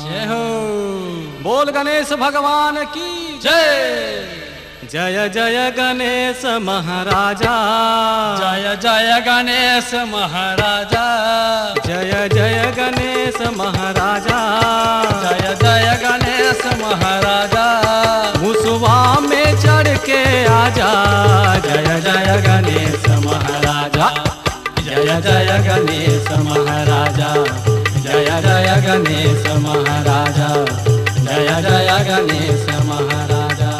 जय हो। बोल गणेश भगवान की जय। जय जय गणेश महाराजा, जय जय गणेश महाराजा, जय जय गणेश महाराजा, जय जय गणेश महाराजा। मुसवा में चढ़ के आजा, जय जय गणेश महाराजा, जय जय गणेश महाराजा, जय जय गणेश महाराजा, जय जय गणेश महाराजा।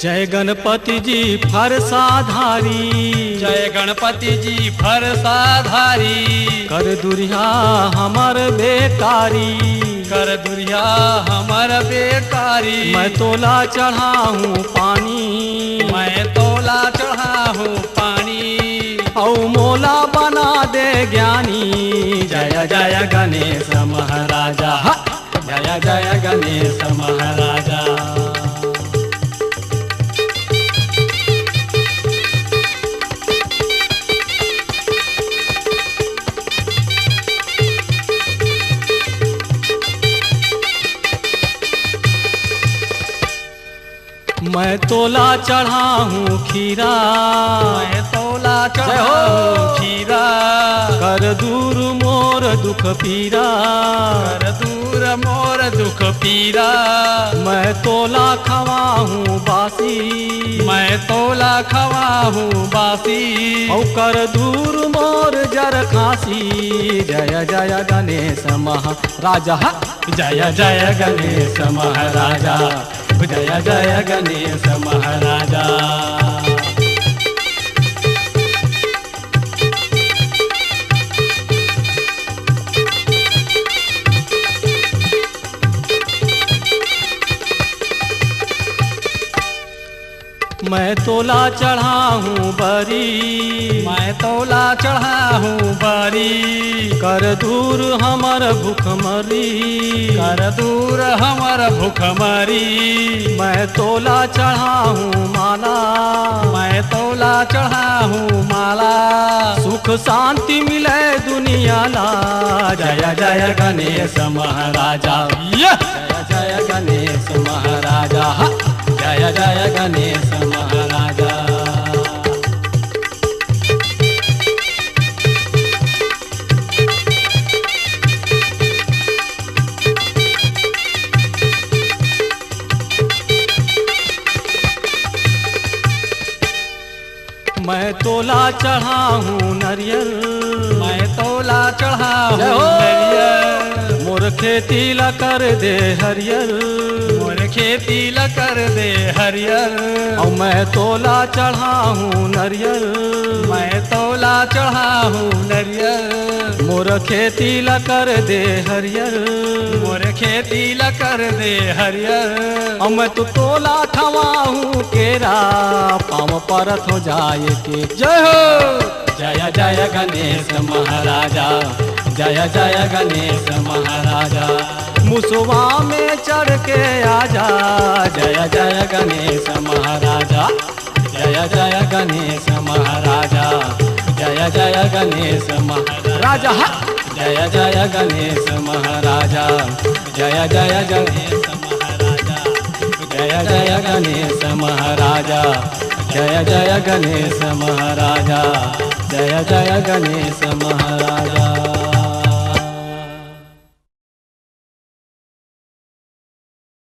जय गणपति जी फरसाधारी, जय गणपति जी फरसाधारी। कर दुरिया हमर बेकारी, कर दुरिया हमर बेकारी। मैं तोला चढ़ाऊं पानी, मैं तोला चढ़ाऊं पानी। औ मोला बना दे ज्ञानी, जय जय गणेश महाराजा, जय जय गणेश महाराजा। मैं तोला चढ़ाऊं खीरा, मैं तोला चढ़ाऊं खीरा। कर दूर मोर दुख पीरा, कर दूर मोर दुख पीरा। मैं तोला खवाऊं बासी, मैं तोला खवाऊं बासी। औ कर दूर मोर जर खांसी, जय जय गणेश महाराजा, जय जय गणेश महाराजा, जय जय गणेश महाराजा। मैं तोला चढ़ाऊं बरी, मैं तोला चढ़ाऊं बरी। कर दूर हमर भूख मरी, कर दूर हमर भूख मरी। मैं तोला चढ़ाऊं माला, मैं तोला चढ़ाऊं माला। सुख शांति मिले दुनिया ला, जय जय गणेश महाराजा, जय जय गणेश महाराजा, जय जय गणेश महाराजा। मैं तोला चढ़ाऊं नरियल, मैं तोला चढ़ाऊं नरियल। मोर खेती ला कर दे हरियल, मोर खेती ला कर दे हरियल। और मैं तोला चढ़ाऊं नरियल, मैं तोला चढ़ाऊं नरियल। मोर खेती ला कर दे हरियल, मोर खेती ला कर दे हरियल। और मैं तो तोला खवाऊं केरा, पाँव परत हो जाए के। जय हो। जय जय गणेश महाराजा, जय जय गणेश महाराजा। मुसवा में चढ़ के आजा, जय जय गणेश महाराजा, जय जय गणेश महाराजा, जय जय गणेश महाराजा, जय जय गणेश महाराजा, जय जय गणेश महाराजा, जय जय गणेश महाराजा, जय जय गणेश महाराजा, जय जय गणेश महाराजा।